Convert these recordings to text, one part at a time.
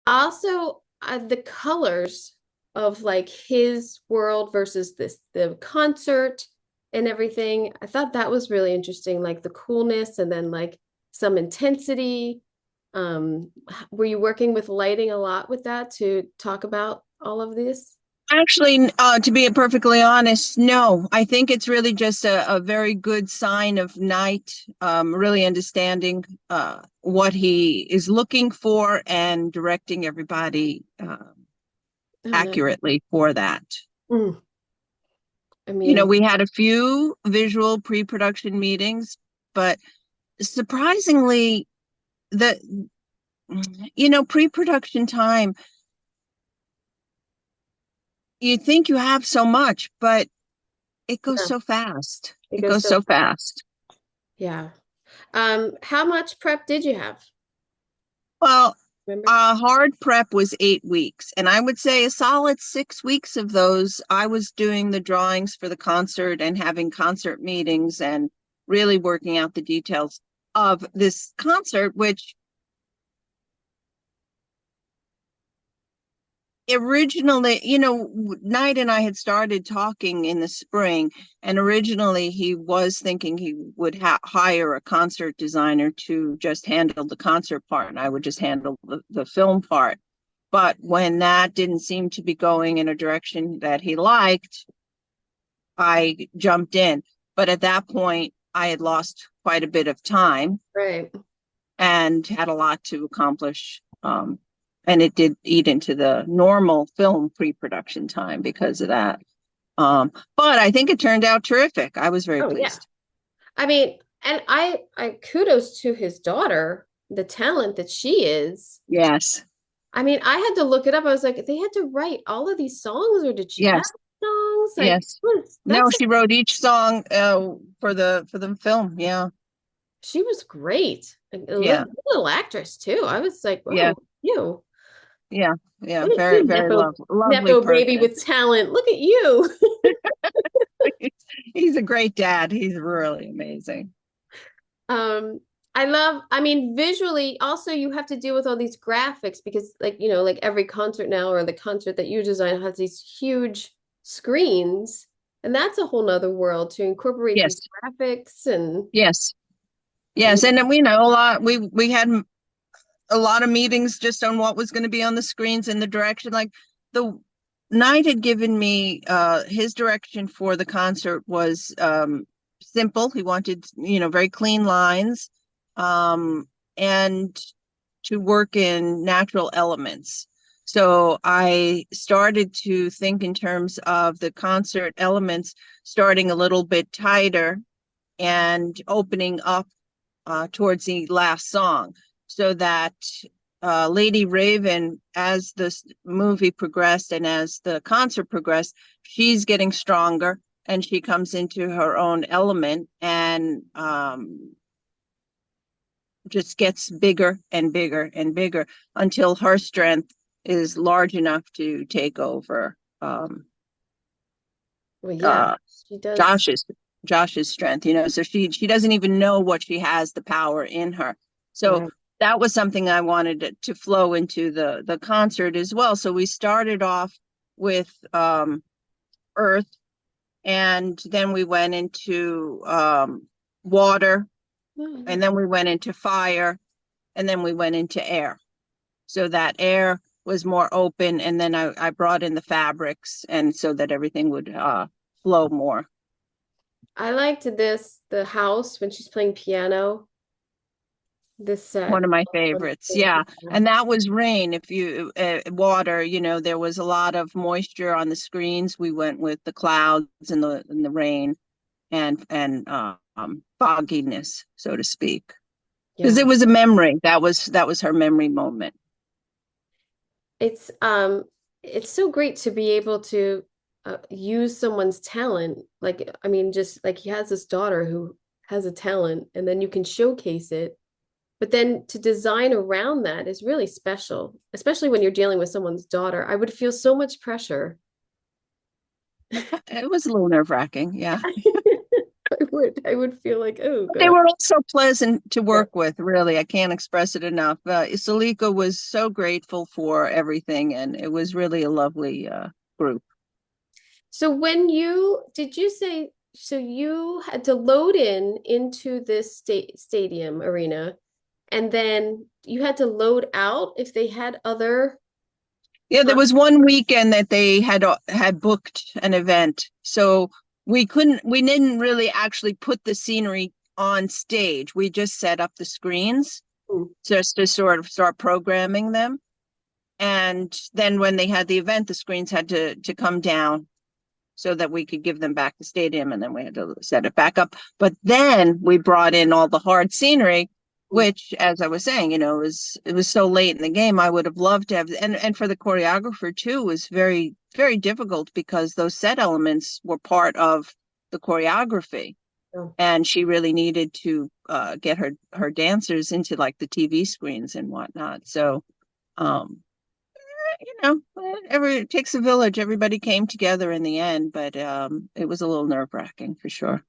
Also, the colors of like his world versus the concert and everything. I thought that was really interesting, like the coolness and then like some intensity. Were you working with lighting a lot with that to talk about all of this? Actually, to be perfectly honest, no. I think it's really just a very good sign of Knight, really understanding what he is looking for and directing everybody Oh, no. accurately for that. Mm. I mean, We had a few visual pre-production meetings, but surprisingly, the pre-production time, you think you have so much, but it goes no, so fast. it It goes goes so so fast. yeah. How much prep did you have? Well, Remember? hard prep was 8 weeks, and I would say a solid 6 weeks of those, I was doing the drawings for the concert and having concert meetings and really working out the details of this concert, which originally, Knight and I had started talking in the spring, and originally he was thinking he would hire a concert designer to just handle the concert part, and I would just handle the film part. But when that didn't seem to be going in a direction that he liked, I jumped in. But at that point, I had lost quite a bit of time Right. and had a lot to accomplish. And it did eat into the normal film pre-production time because of that. But I think it turned out terrific. I was very Oh yeah. pleased. I mean, and I kudos to his daughter, the talent that she is. Yes, I mean, I had to look it up. I was like, they had to write all of these songs, or did she have yes, songs? Like, yes. No, that's she wrote each song for the film. Yeah, she was great. Like, a yeah, little actress too. I was like, yeah, whoa, you, yeah, yeah. you Very, very lovely nepo baby person. with talent. Look at you. He's a great dad. He's really amazing. Um, I mean, visually, also you have to deal with all these graphics because, like, like every concert now or the concert that you design has these huge screens, and that's a whole nother world to incorporate these Yes, graphics and yes, I yes. mean, And then we know a lot. We had a lot of meetings just on what was going to be on the screens and the direction. Like the Knight had given me his direction for the concert was simple. He wanted, very clean lines, and to work in natural elements. So I started to think in terms of the concert elements starting a little bit tighter and opening up towards the last song, so that Lady Raven, as this movie progressed and as the concert progressed, she's getting stronger and she comes into her own element and just gets bigger and bigger and bigger until her strength is large enough to take over well, yeah, uh, she does. Josh's Josh's strength, so she doesn't even know what she has the power in her. So Right. that was something I wanted to flow into the concert as well. So we started off with earth, and then we went into water, Oh, and nice. then we went into fire, and then we went into air. So that air was more open, and then I brought in the fabrics, and so that everything would flow more. I liked the house when she's playing piano. This One set. of my favorites. Yeah. And that was rain. If you, water, there was a lot of moisture on the screens. We went with the clouds and the rain and fogginess, so to speak. Because Yeah. it was a memory. That was her memory moment. It's it's so great to be able to use someone's talent. Like, I mean, just like he has this daughter who has a talent, and then you can showcase it. But then to design around that is really special, especially when you're dealing with someone's daughter. I would feel so much pressure. It was a little nerve-wracking. Yeah. I would feel like, oh, They good. were also pleasant to Yeah. work with, really. I can't express it enough. Salika was so grateful for everything, and it was really a lovely group. So when you did you say so you had to load in into this stadium arena and then you had to load out if they had other Yeah, there uh, was one weekend that they had booked an event, so we didn't really actually put the scenery on stage. We just set up the screens hmm, just to sort of start programming them. And then when they had the event, the screens had to come down so that we could give them back the stadium, and then we had to set it back up. But then we brought in all the hard scenery, hmm, which, as I was saying, it was so late in the game. I would have loved to have, and for the choreographer too, was very difficult because those set elements were part of the choreography, oh. and she really needed to get her dancers into like the TV screens and whatnot. So um, it takes a village. Everybody came together in the end, but it was a little nerve-wracking for sure.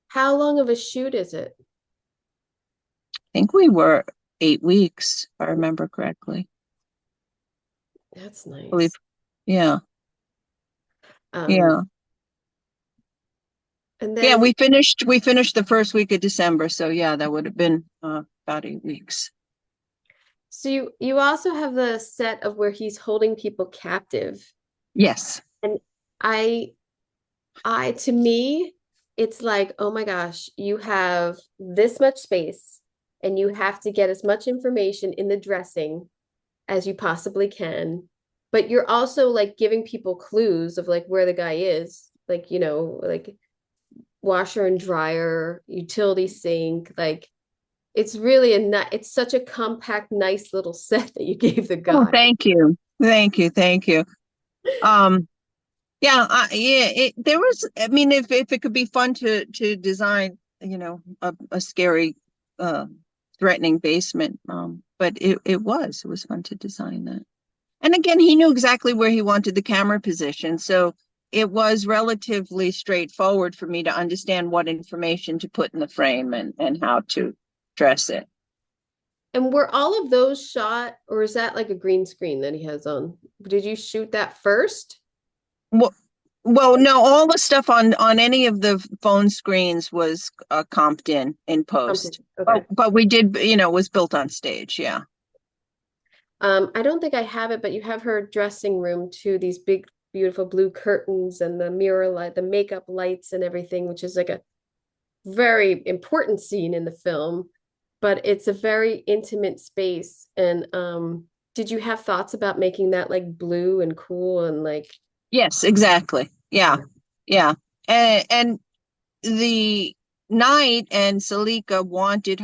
How long of a shoot is it? I think we were 8 weeks, if I remember correctly. That's I believe, nice. yeah, Um, yeah, and yeah. then We finished the first week of December, so yeah, that would have been about 8 weeks. so you also have the set of where he's holding people captive. Yes. And I to me, it's like, oh my gosh, you have this much space and you have to get as much information in the dressing as you possibly can. But you're also like giving people clues of like where the guy is, like, like washer and dryer, utility sink, like it's really it's such a compact, nice little set that you gave the Oh, guy. thank you, thank you, thank you. Um, yeah, yeah. There was, I mean, if it could be fun to design, a scary, uh, threatening basement, but it was fun to design that. And again, he knew exactly where he wanted the camera position, so it was relatively straightforward for me to understand what information to put in the frame and how to dress it. And were all of those shot, or is that like a green screen that he has on? Did you shoot that first? Well, well, no, all the stuff on any of the phone screens was comped in post. Okay. But we did, was built on stage. Yeah. I don't think I have it, but you have her dressing room too, these big, beautiful blue curtains and the mirror light, the makeup lights and everything, which is like a very important scene in the film, but it's a very intimate space. And did you have thoughts about making that like blue and cool and like Yes, exactly. Yeah. Yeah. And the Knight and Salika wanted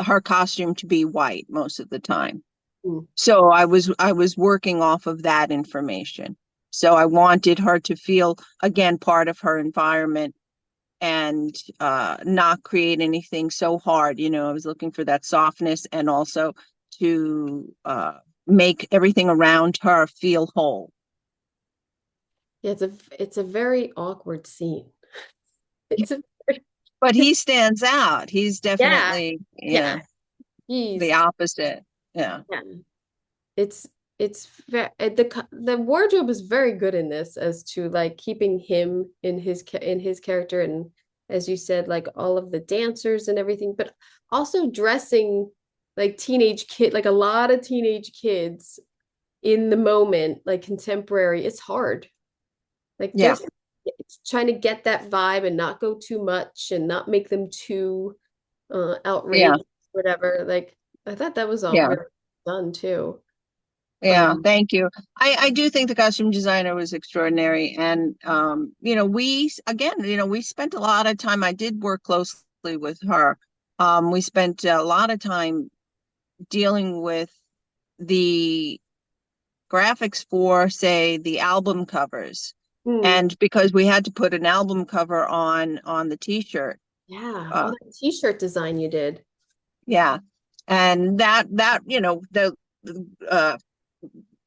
her costume to be white most of the time. mm, So I was working off of that information. So I wanted her to feel again part of her environment and not create anything so hard. I was looking for that softness and also to make everything around her feel whole. yeah, it's a very awkward scene. It's a But he stands out. He's yeah, definitely, yeah. the He's opposite. Yeah. yeah. The wardrobe is very good in this as to like keeping him in his character and as you said like all of the dancers and everything, but also dressing like teenage kid like a lot of teenage kids in the moment like contemporary. It's hard. Like Yeah. just it's trying to get that vibe and not go too much and not make them too Yeah. outrageous, whatever. Like I thought that was all Yeah. really done too. Yeah, Um, thank you. I do think the costume designer was extraordinary. And we spent a lot of time. I did work closely with her. We spent a lot of time dealing with the graphics for, say, the album covers. hmm, And because we had to put an album cover on the t-shirt. yeah, all Uh, that t-shirt design you did. yeah. And that uh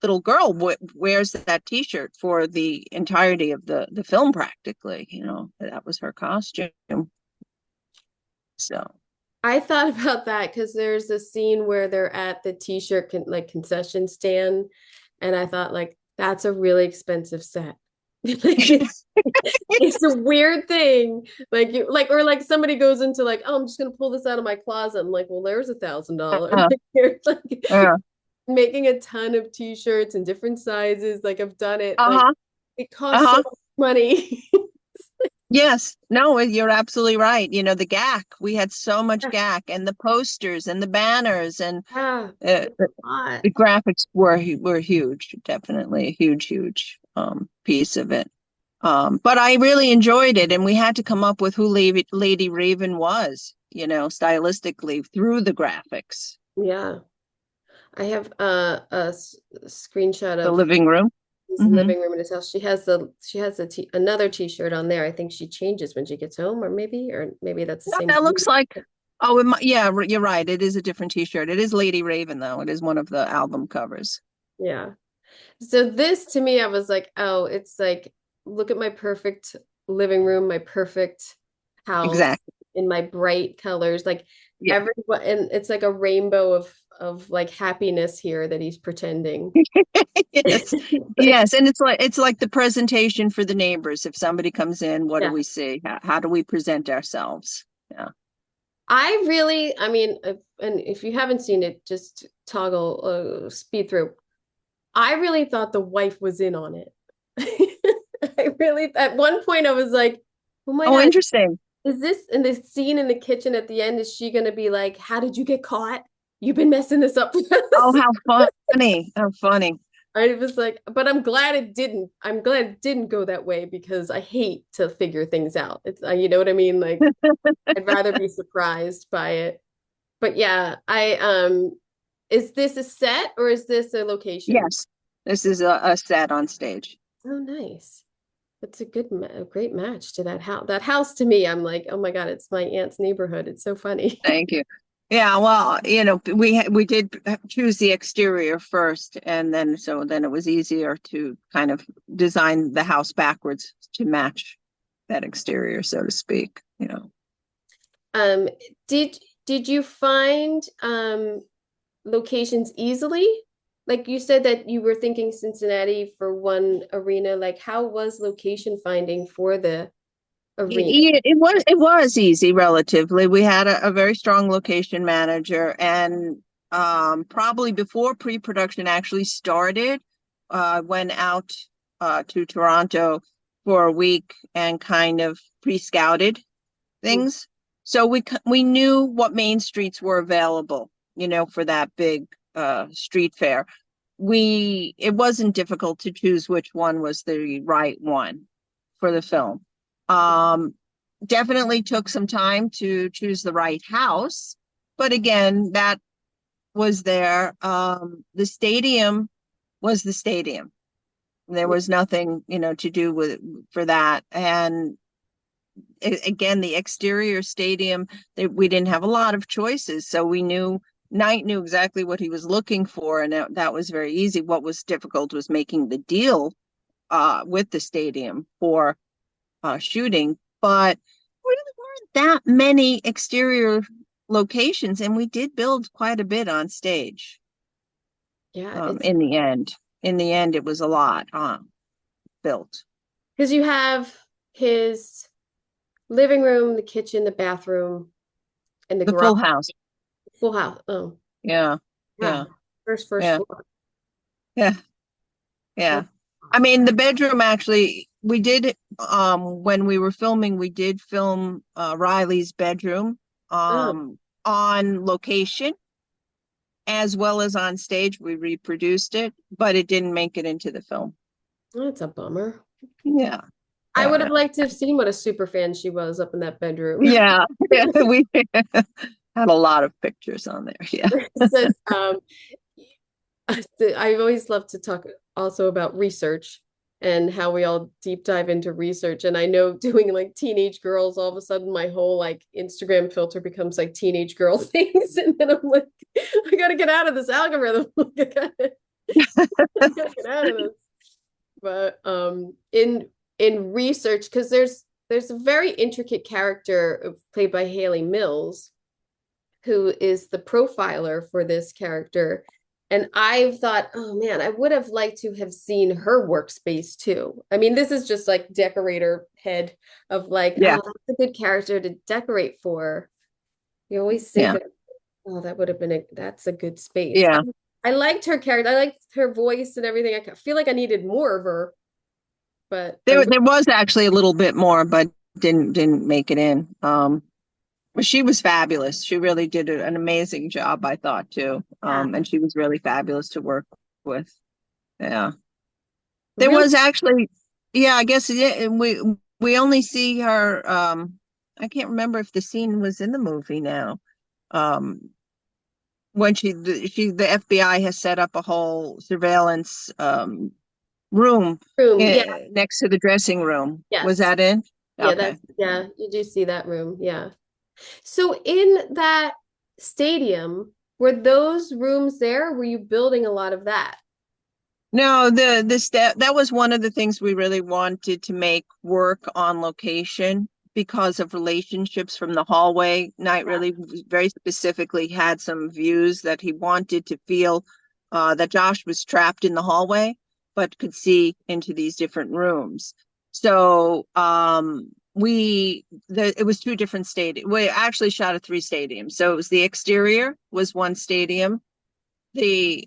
little girl wears that t-shirt for the entirety of the film practically, that was her costume. So I thought about that because there's a scene where they're at the t-shirt like concession stand, and I thought like that's a really expensive set. Like it's a weird thing. Like you like or like somebody goes into like, oh, I'm just gonna pull this out of my closet. I'm like, well, there's $1,000. uh, Like uh, making a ton of t-shirts in different sizes. Like I've done it. Like uh-huh, it costs so uh-huh. much money. Yes, no, you're absolutely right. The gack, we had so much gack and the posters and the banners and Yeah, uh, it's a lot. the graphics were huge, definitely a huge piece of it. But I really enjoyed it, and we had to come up with who Lady Raven was, stylistically through the graphics. Yeah. I have screenshot The of living room. his Hmm. living room in his house. She has another t-shirt on there. I think she changes when she gets home, or maybe that's the No, same. that looks like, oh, yeah, you're right. It is a different t-shirt. It is Lady Raven, though. It is one of the album covers. Yeah. So this to me, I was like, oh, it's like, look at my perfect living room, my perfect house Exactly. in my bright colors. Like Yeah. everyone, and it's like a rainbow of like happiness here that he's pretending. Yes. Like, Yes. And it's like the presentation for the neighbors. If somebody comes in, what do yeah. we see? How do we present ourselves? Yeah. I mean, and if you haven't seen it, just toggle, speed through. I really thought the wife was in on it. I really, at one point, I was like, oh my Oh, God, interesting. is this in the scene in the kitchen at the end? Is she going to be like, how did you get caught? You've been messing this up for Oh, us. how funny. How funny. I was like, but I'm glad it didn't. I'm glad it didn't go that way because I hate to figure things out. It's, you know what I mean? Like, I'd rather be surprised by it. But yeah, is this a set or is this a location? Yes. This is a set on stage. Oh, nice. That's a great match to that house. That house to me, I'm like, oh my God, it's my aunt's neighborhood. It's so funny. Thank you. Yeah, well, we did choose the exterior first, and then it was easier to kind of design the house backwards to match that exterior, so to speak. Um, did did you find locations easily? Like you said that you were thinking Cincinnati for one arena. Like how was location finding for the arena? It was easy relatively. We had a very strong location manager, and probably before pre-production actually started, went out to Toronto for a week and kind of pre-scouted things. So we knew what main streets were available, for that big street fair. It wasn't difficult to choose which one was the right one for the film. Um, Definitely took some time to choose the right house, but again, that was there. The stadium was the stadium. There was nothing, to do with for that. And again, the exterior stadium, we didn't have a lot of choices, so Knight knew exactly what he was looking for, and that was very easy. What was difficult was making the deal with the stadium for shooting, but really weren't that many exterior locations, and we did build quite a bit on stage. Yeah, it's In the end, it was a lot built. because you have his living room, the kitchen, the bathroom, and the The garage. full house. Full house. Oh, Yeah, yeah, wow. First yeah, floor. yeah, yeah. That's, I mean, the bedroom actually, we did when we were filming, we did film Riley's bedroom oh, on location as well as on stage. We reproduced it, but it didn't make it into the film. that's a bummer. Yeah. I Yeah, would yeah. have liked to have seen what a super fan she was up in that bedroom. Yeah, yeah, we had a lot of pictures on there. Yeah. So, I always love to talk also about research and how we all deep dive into research. And I know doing like teenage girls, all of a sudden my whole like Instagram filter becomes like teenage girl things. And then I'm like, I gotta get out of this algorithm. Gotta get out of this. But in research, because there's a very intricate character played by Haley Mills, who is the profiler for this character. And I've thought, oh man, I would have liked to have seen her workspace too. I mean, this is just like decorator head of like, Yeah, oh, that's a good character to decorate for. You always think yeah, of, oh, that would have been that's a good space. yeah. I liked her character. I liked her voice and everything. I feel like I needed more of her, but I There was actually a little bit more, but didn't make it in. But she was fabulous. She really did an amazing job, I thought too. yeah, And she was really fabulous to work with. Yeah. There really, was actually, yeah, I guess we only see her. I can't remember if the scene was in the movie now. Um, when the FBI has set up a whole surveillance room room. Yeah, next to the dressing room. Was yes. that in? Yeah, Okay. that's yeah, you do see that room. Yeah. So in that stadium, were those rooms there? Were you building a lot of that? No, that was one of the things we really wanted to make work on location because of relationships from the hallway. Knight Yeah. really very specifically had some views that he wanted to feel that Josh was trapped in the hallway, but could see into these different rooms. So it was two different stadiums. We actually shot at three stadiums. So it was the exterior was one stadium, the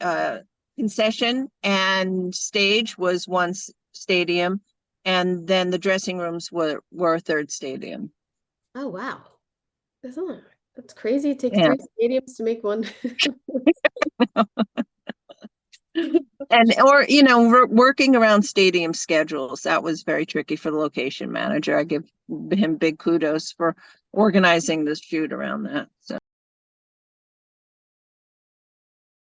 concession and stage was one stadium, and then the dressing rooms were a third stadium. Oh wow. Isn't that that's crazy. It takes Yeah. three stadiums to make one. And or working around stadium schedules, that was very tricky for the location manager. I give him big kudos for organizing the shoot around that. So